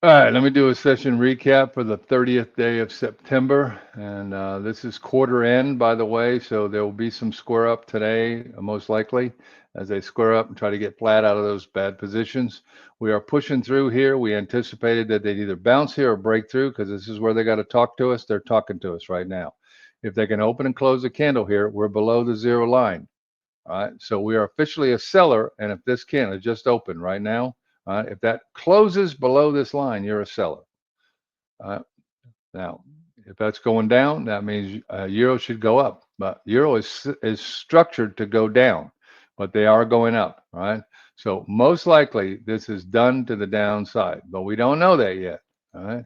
All right, let me do a session recap for the 30th day of September. And this is quarter end, by the way, so there will be some square up today, most likely, as they square up and try to get flat out of those bad positions. We are pushing through here. We anticipated that they'd either bounce here or break through because this is where they got to talk to us. They're talking to us right now. If they can open and close the candle here, we're below the zero line. All right, so we are officially a seller. And if this candle just opened right now, if that closes below this line, you're a seller. Now, if that's going down, that means euro should go up. But euro is structured to go down, but they are going up. Right. So most likely this is done to the downside, but we don't know that yet. All right.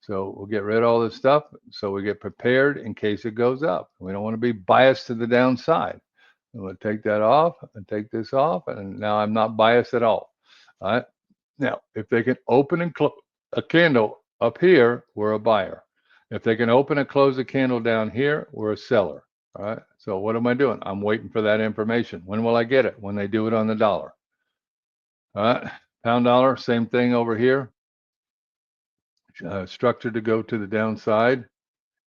So we'll get rid of all this stuff so we get prepared in case it goes up. We don't want to be biased to the downside. We'll take that off and take this off, and now I'm not biased at all. All right. Now, if they can open and close a candle up here, we're a buyer. If they can open and close a candle down here, we're a seller. All right. So what am I doing? I'm waiting for that information. When will I get it? When they do it on the dollar. All right. Pound dollar, same thing over here. Structured to go to the downside,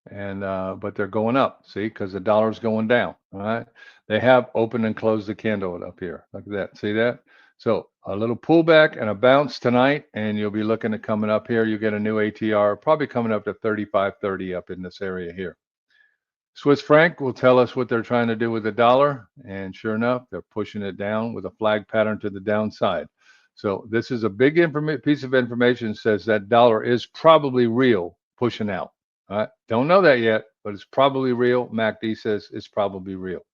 and but they're going up. See, because the dollar's going down. All right. They have opened and closed the candle up here. Look at that. See that? So a little pullback and a bounce tonight, and you'll be looking at coming up here. You get a new ATR, probably coming up to 35.30 up in this area here. Swiss franc will tell us what they're trying to do with the dollar, and sure enough, they're pushing it down with a flag pattern to the downside. So this is a big piece of information that says that dollar is probably real, pushing out. All right, don't know that yet, but it's probably real. MACD says it's probably real.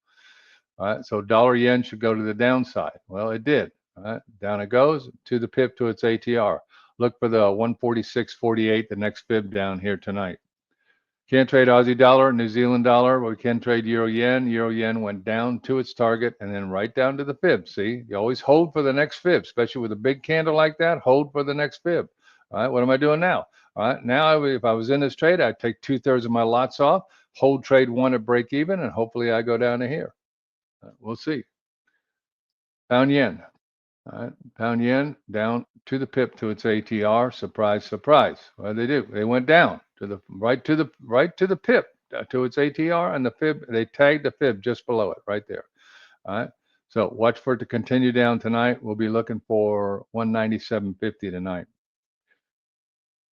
All right, so dollar yen should go to the downside. Well, it did. All right, down it goes to the pip to its ATR. Look for the 146.48, the next fib down here tonight. Can't trade Aussie dollar, New Zealand dollar, but we can trade euro yen. Euro yen went down to its target and then right down to the fib. See, you always hold for the next fib, especially with a big candle like that. Hold for the next fib. All right, what am I doing now? All right, now if I was in this trade, I'd take 2/3 of my lots off, hold trade one at break even, and hopefully I go down to here. We'll see. Pound yen. All right, pound yen down to the pip to its ATR. Surprise, surprise. What did they do? They went down to the right to the pip to its ATR, and the fib. They tagged the fib just below it, right there. All right. So watch for it to continue down tonight. We'll be looking for 197.50 tonight.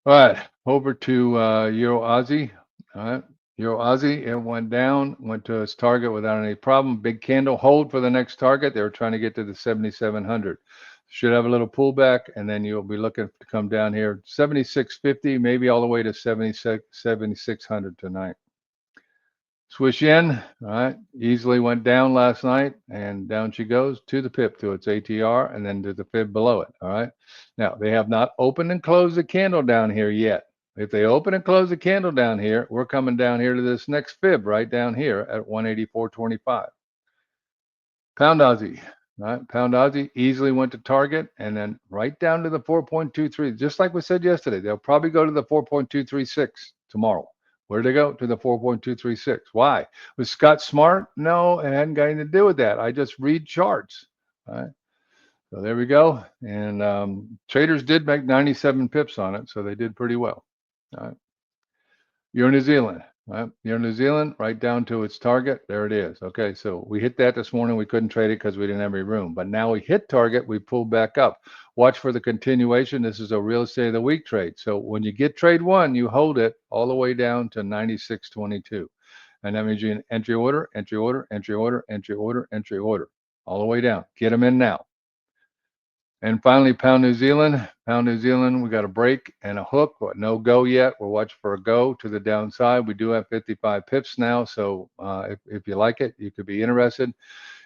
All right, over to Euro Aussie. All right. Euro Aussie, it went down, went to its target without any problem. Big candle, hold for the next target. They were trying to get to the 7,700. Should have a little pullback, and then you'll be looking to come down here 76.50, maybe all the way to 7,600 tonight. Swiss yen, all right, easily went down last night, and down she goes to the pip to its ATR, and then to the fib below it. All right. Now they have not opened and closed the candle down here yet. If they open and close the candle down here, we're coming down here to this next fib right down here at 184.25. Pound Aussie. Right, pound Aussie easily went to target and then right down to the 4.23. Just like we said yesterday, they'll probably go to the 4.236 tomorrow. Where did they go? To the 4.236. Why? Was Scott smart? No, it hadn't got anything to do with that. I just read charts. All right. So there we go. And traders did make 97 pips on it, so they did pretty well. All right. Euro New Zealand. Right? Euro New Zealand, right down to its target. There it is. Okay, so we hit that this morning. We couldn't trade it because we didn't have any room. But now we hit target. We pulled back up. Watch for the continuation. This is a real estate of the week trade. So when you get trade one, you hold it all the way down to 96.22. And that means you entry order, entry order, entry order, entry order, entry order, all the way down. Get them in now. And finally, pound New Zealand. Pound New Zealand, we got a break and a hook, but no go yet. We're watching for a go to the downside. We do have 55 pips now, so if you like it, you could be interested.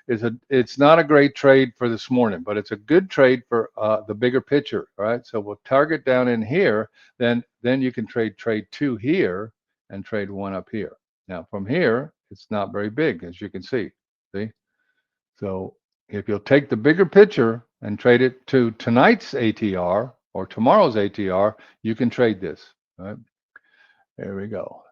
It's not a great trade for this morning, but it's a good trade for the bigger picture, right? So we'll target down in here, then you can trade two here and trade one up here. Now from here, it's not very big, as you can see. See? So if you'll take the bigger picture and trade it to tonight's ATR or tomorrow's ATR, you can trade this. Right? There we go.